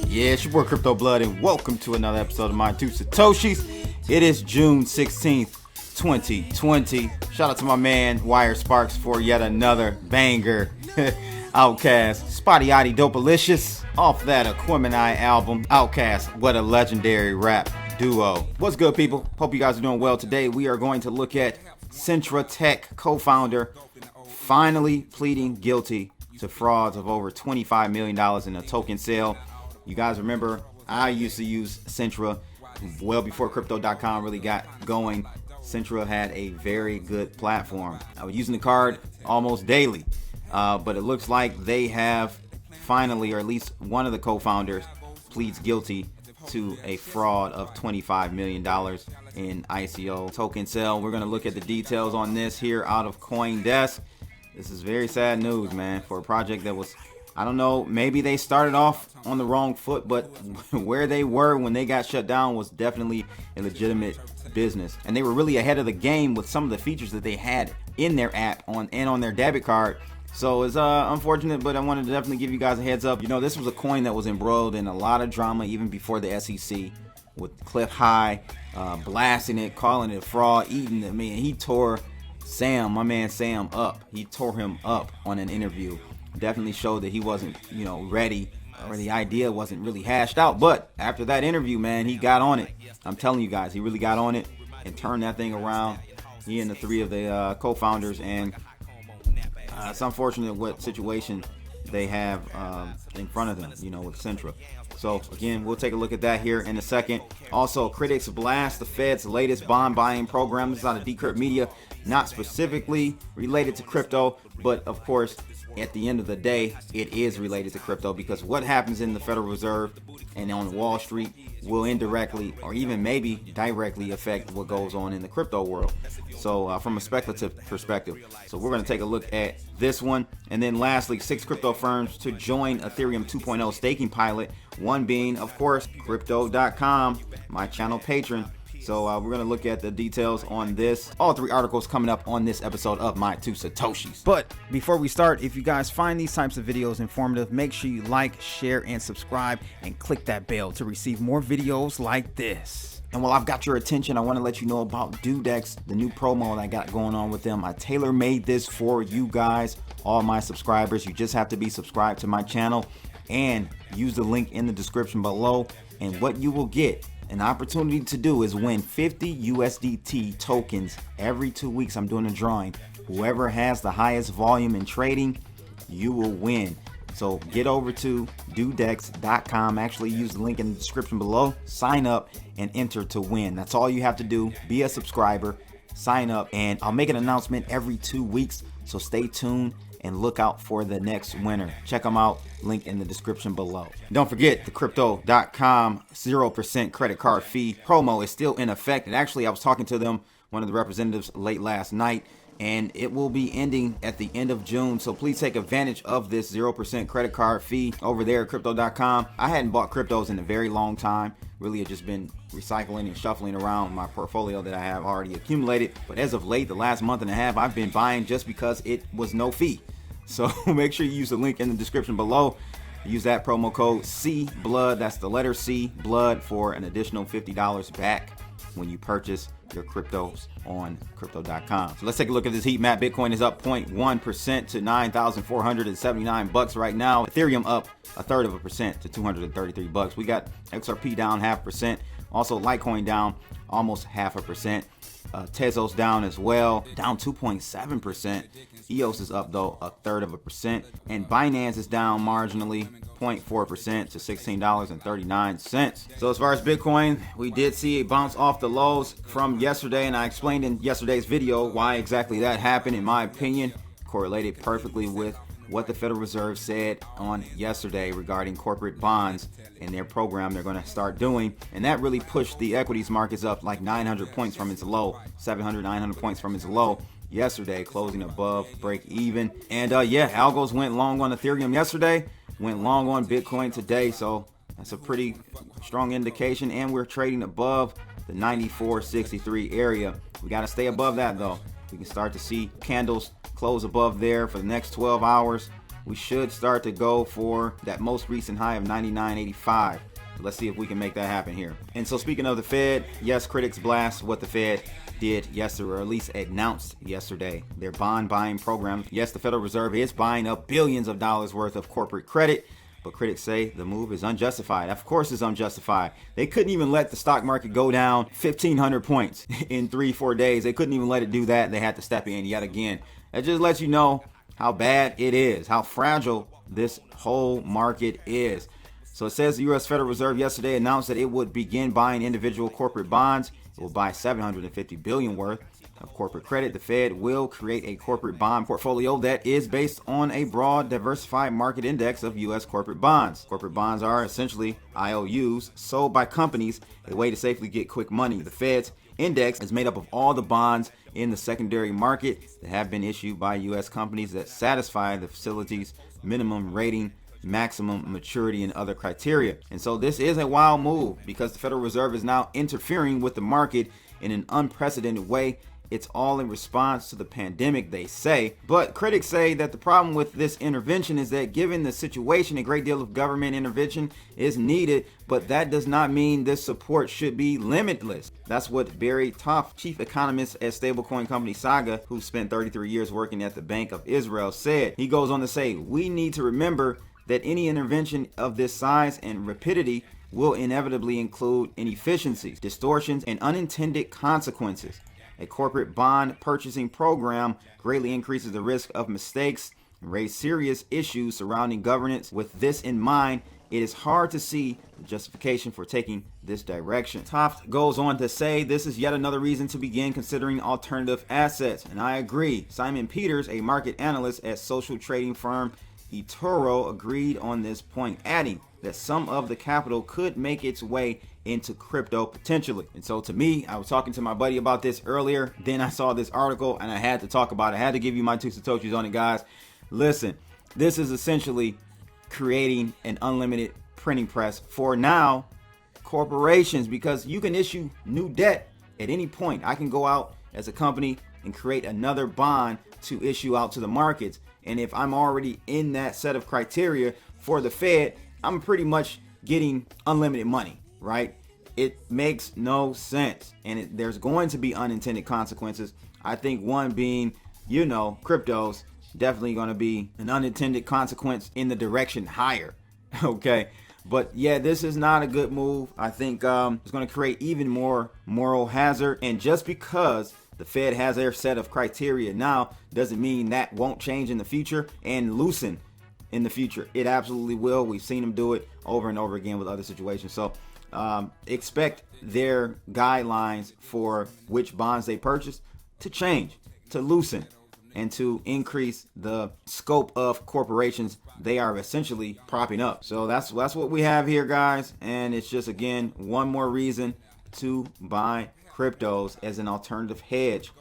Yeah, it's your boy Crypto Blood, and welcome to another episode of My Two Satoshis. It is June 16th, 2020. Shout out to my man Wire Sparks for yet another banger. Outkast, Spotty Yachty Dopalicious, off that Aquemini album. Outkast, what a legendary rap duo. What's good, people? Hope you guys are doing well. Today we are going to look at Centra Tech co-founder finally pleading guilty to frauds of over $25 million in a token sale. You guys remember I used to use Centra well before Crypto.com really got going. Centra had a very good platform. I was using the card almost daily, but it looks like they have finally, or at least one of the co-founders, pleads guilty to a fraud of $25 million in ICO token sale. We're going to look at the details on this here out of CoinDesk. This is very sad news, man, for a project that was, I don't know, maybe they started off on the wrong foot, but where they were when they got shut down was definitely a legitimate business. And they were really ahead of the game with some of the features that they had in their app on their debit card. So it's unfortunate, but I wanted to definitely give you guys a heads up. You know, this was a coin that was embroiled in a lot of drama even before the SEC, with Cliff High blasting it, calling it a fraud, eating it. Man, he tore my man Sam up. He tore him up on an interview. Definitely showed that he wasn't, ready, or the idea wasn't really hashed out. But after that interview, man, he got on it. I'm telling you guys, he really got on it and turned that thing around. He and the three of the co-founders, and it's unfortunate what situation they have in front of them, with Centra. So again, we'll take a look at that here in a second. Also, critics blast the Fed's latest bond buying program. This is out of Decrypt Media, not specifically related to crypto, but of course, at the end of the day, it is related to crypto, because what happens in the Federal Reserve and on Wall Street will indirectly or even maybe directly affect what goes on in the crypto world. So from a speculative perspective. So we're going to take a look at this one. And then lastly, 6 crypto firms to join Ethereum 2.0 staking pilot. One being, of course, Crypto.com, my channel patron. So we're going to look at the details on this. All 3 articles coming up on this episode of My Two Satoshis. But before we start, if you guys find these types of videos informative, make sure you like, share, and subscribe, and click that bell to receive more videos like this. And while I've got your attention, I want to let you know about Dudx, the new promo that I got going on with them. I tailor-made this for you guys, all my subscribers. You just have to be subscribed to my channel and use the link in the description below. And what you will get, an opportunity to do, is win 50 USDT tokens every 2 weeks. I'm doing a drawing. Whoever has the highest volume in trading, you will win. So get over to Dudx.com. Actually, use the link in the description below. Sign up and enter to win. That's all you have to do. Be a subscriber, sign up, and I'll make an announcement every 2 weeks. So stay tuned and look out for the next winner. Check them out. Link in the description below. Don't forget, the Crypto.com 0% credit card fee promo is still in effect. And actually, I was talking to them, one of the representatives, late last night, and it will be ending at the end of June. So please take advantage of this 0% credit card fee over there at Crypto.com. I hadn't bought cryptos in a very long time. Really, I've just been recycling and shuffling around my portfolio that I have already accumulated. But as of late, the last month and a half, I've been buying just because it was no fee. So make sure you use the link in the description below. Use that promo code CBLOOD, that's the letter C, blood, for an additional $50 back when you purchase your cryptos on Crypto.com. So let's take a look at this heat map. Bitcoin is up 0.1% to $9,479 right now. Ethereum up 0.33% to $233. We got XRP down 0.5%. Also, Litecoin down almost 0.5%. Tezos down as well, down 2.7%. EOS is up though 0.33%, and Binance is down marginally 0.4% to $16.39. So as far as Bitcoin, we did see a bounce off the lows from yesterday, and I explained in yesterday's video why exactly that happened. In my opinion, correlated perfectly with what the Federal Reserve said on yesterday regarding corporate bonds and their program they're going to start doing. And that really pushed the equities markets up like 900 points from its low, 700, 900 points from its low yesterday, closing above break even. And algos went long on Ethereum yesterday, went long on Bitcoin today. So that's a pretty strong indication. And we're trading above the 94.63 area. We got to stay above that though. We can start to see candles close above there for the next 12 hours. we should start to go for that most recent high of 99.85. Let's see if we can make that happen here. And so speaking of the Fed, yes, critics blast what the Fed did yesterday, or at least announced yesterday, their bond buying program. Yes, the Federal Reserve is buying up billions of dollars worth of corporate credit, but critics say the move is unjustified. Of course it's unjustified. They couldn't even let the stock market go down 1,500 points in 3-4 days. They couldn't even let it do that. They had to step in yet again. That just lets you know how bad it is, how fragile this whole market is. So it says the U.S. Federal Reserve yesterday announced that it would begin buying individual corporate bonds. It will buy $750 billion worth of corporate credit. The Fed will create a corporate bond portfolio that is based on a broad, diversified market index of U.S. corporate bonds. Corporate bonds are essentially IOUs sold by companies, a way to safely get quick money. The Fed's index is made up of all the bonds in the secondary market that have been issued by U.S. companies that satisfy the facility's minimum rating, maximum maturity, and other criteria. And so this is a wild move because the Federal Reserve is now interfering with the market in an unprecedented way. It's all in response to the pandemic, they say. But critics say that the problem with this intervention is that given the situation, a great deal of government intervention is needed, but that does not mean this support should be limitless. That's what Barry Toft, chief economist at stablecoin company Saga, who spent 33 years working at the Bank of Israel, said. He goes on to say, we need to remember that any intervention of this size and rapidity will inevitably include inefficiencies, distortions, and unintended consequences. A corporate bond purchasing program greatly increases the risk of mistakes and raises serious issues surrounding governance. With this in mind, it is hard to see the justification for taking this direction. Toft goes on to say this is yet another reason to begin considering alternative assets. And I agree. Simon Peters, a market analyst at social trading firm eToro, agreed on this point, adding that some of the capital could make its way into crypto potentially. And so to me, I was talking to my buddy about this earlier, then I saw this article and I had to talk about it. I had to give you my 2 satoshis on it, guys. Listen, this is essentially creating an unlimited printing press for now corporations, because you can issue new debt at any point. I can go out as a company and create another bond to issue out to the markets. And if I'm already in that set of criteria for the Fed, I'm pretty much getting unlimited money, right? It makes no sense. And there's going to be unintended consequences. I think one being, cryptos, definitely going to be an unintended consequence in the direction higher. Okay. But yeah, this is not a good move. I think it's going to create even more moral hazard. And just because the Fed has their set of criteria now doesn't mean that won't change in the future and loosen in the future. It absolutely will. We've seen them do it over and over again with other situations. So expect their guidelines for which bonds they purchase to change, to loosen, and to increase the scope of corporations they are essentially propping up. So that's what we have here, guys. And it's just, again, one more reason to buy cryptos as an alternative hedge.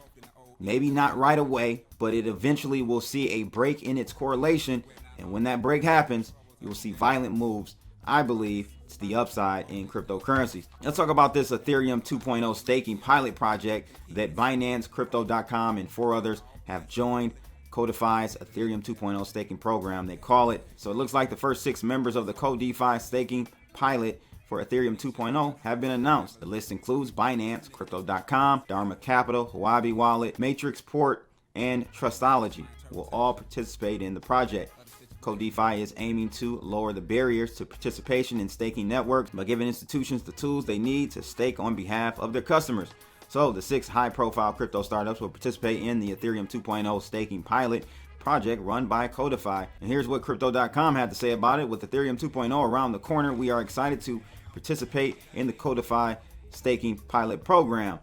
Maybe not right away, but it eventually will see a break in its correlation. And when that break happens, you will see violent moves, I believe, to the upside in cryptocurrencies. Let's talk about this Ethereum 2.0 staking pilot project that Binance, Crypto.com, and 4 others have joined Codefi's Ethereum 2.0 staking program, they call it. So it looks like the first 6 members of the Codefi staking pilot for Ethereum 2.0 have been announced. The list includes Binance, Crypto.com, Dharma Capital, Huobi Wallet, Matrix Port, and Trustology will all participate in the project. Codefi is aiming to lower the barriers to participation in staking networks by giving institutions the tools they need to stake on behalf of their customers. So the 6 high-profile crypto startups will participate in the Ethereum 2.0 staking pilot project run by Codefi. And here's what Crypto.com had to say about it. With Ethereum 2.0 around the corner, we are excited to participate in the Codefi staking pilot program.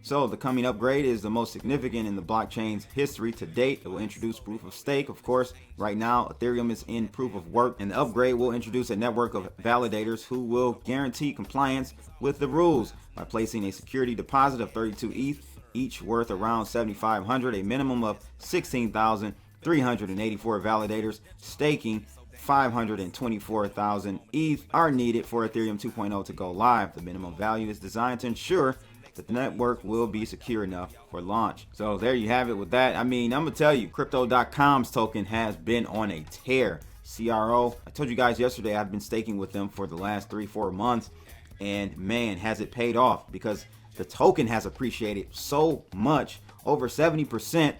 So the coming upgrade is the most significant in the blockchain's history to date. It will introduce proof of stake. Of course, right now, Ethereum is in proof of work, and the upgrade will introduce a network of validators who will guarantee compliance with the rules by placing a security deposit of 32 ETH, each worth around 7,500, a minimum of 16,384 validators staking 524,000 ETH are needed for Ethereum 2.0 to go live. The minimum value is designed to ensure that the network will be secure enough for launch. So there you have it with that. I mean, I'm gonna tell you, Crypto.com's token has been on a tear. CRO, I told you guys yesterday I've been staking with them for the last 3-4 months, and man, has it paid off, because the token has appreciated so much, over 70%,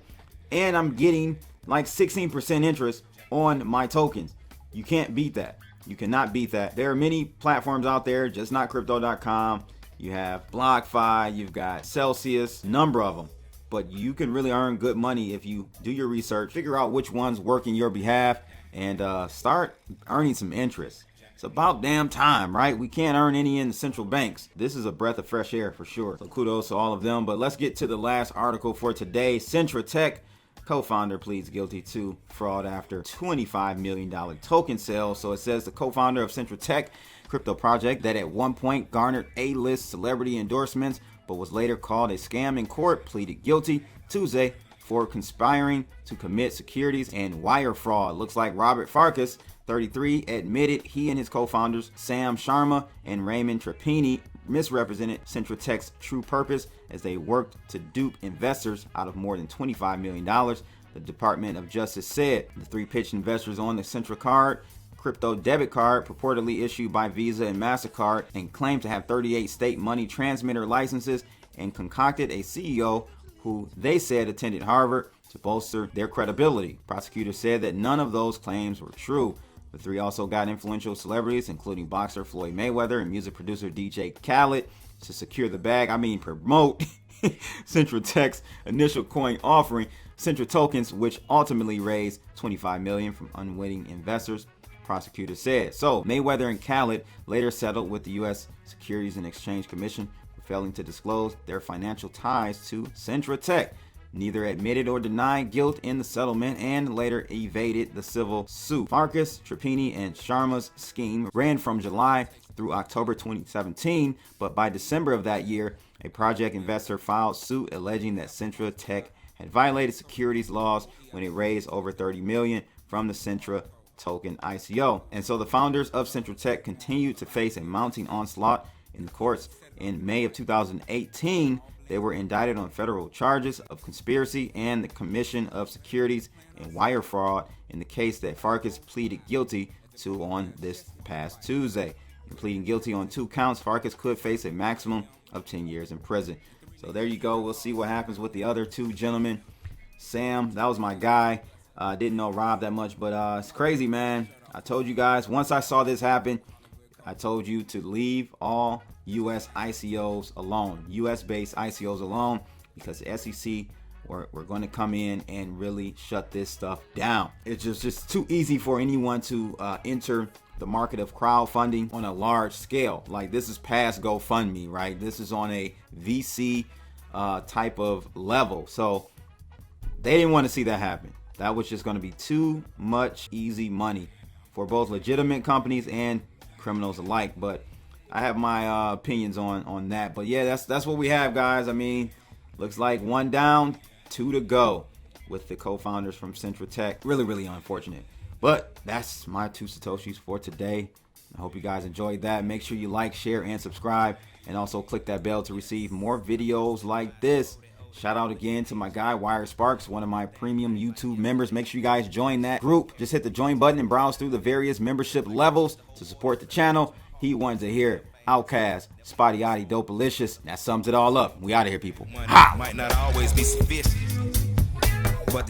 and I'm getting like 16% interest on my tokens. You can't beat that. You cannot beat that. There are many platforms out there, just not Crypto.com. You have BlockFi, you've got Celsius, number of them. But you can really earn good money if you do your research, figure out which ones work in your behalf, and start earning some interest. It's about damn time, right? We can't earn any in the central banks. This is a breath of fresh air for sure. So kudos to all of them. But let's get to the last article for today. Centra Tech co-founder pleads guilty to fraud after $25 million token sale. So it says the co-founder of Centra Tech crypto project that at one point garnered A-list celebrity endorsements, but was later called a scam in court, pleaded guilty Tuesday for conspiring to commit securities and wire fraud. Looks like Robert Farkas, 33, admitted he and his co-founders Sam Sharma and Raymond Trapani misrepresented Centra Tech's true purpose as they worked to dupe investors out of more than $25 million. The Department of Justice said the three pitched investors on the Centra card, crypto debit card purportedly issued by Visa and MasterCard, and claimed to have 38 state money transmitter licenses, and concocted a CEO who they said attended Harvard to bolster their credibility. Prosecutors said that none of those claims were true. The three also got influential celebrities, including boxer Floyd Mayweather and music producer DJ Khaled, to secure the bag. Promote Centra Tech's initial coin offering, Centra Tokens, which ultimately raised $25 million from unwitting investors, prosecutors said. So Mayweather and Khaled later settled with the U.S. Securities and Exchange Commission for failing to disclose their financial ties to Centra Tech. Neither admitted or denied guilt in the settlement and later evaded the civil suit. Farkas, Trapani, and Sharma's scheme ran from July through October 2017, but by December of that year, a project investor filed suit alleging that Centra Tech had violated securities laws when it raised over $30 million from the Centra token ICO. And so the founders of Centra Tech continued to face a mounting onslaught in the courts. In May of 2018, they were indicted on federal charges of conspiracy and the commission of securities and wire fraud in the case that Farkas pleaded guilty to on this past Tuesday. In pleading guilty on 2 counts, Farkas could face a maximum of 10 years in prison. So there you go. We'll see what happens with the other 2 gentlemen. Sam, that was my guy. Didn't know Rob that much, but it's crazy, man. I told you guys, once I saw this happen, I told you to leave all U.S. ICOs alone, U.S.-based ICOs alone, because the SEC, we're going to come in and really shut this stuff down. It's just too easy for anyone to enter the market of crowdfunding on a large scale. Like, this is past GoFundMe, right? This is on a VC type of level. So they didn't want to see that happen. That was just going to be too much easy money for both legitimate companies and criminals alike. But I have my opinions on that. But yeah, that's what we have, guys. I mean, looks like 1 down, 2 to go with the co-founders from Centra Tech. Really, really unfortunate. But that's my 2 Satoshis for today. I hope you guys enjoyed that. Make sure you like, share, and subscribe. And also click that bell to receive more videos like this. Shout out again to my guy, Wire Sparks, one of my premium YouTube members. Make sure you guys join that group. Just hit the join button and browse through the various membership levels to support the channel. He wants to hear Outcast, Spotty Yachty, Dopalicious. That sums it all up. We out of here, people. Might not always be sufficient, but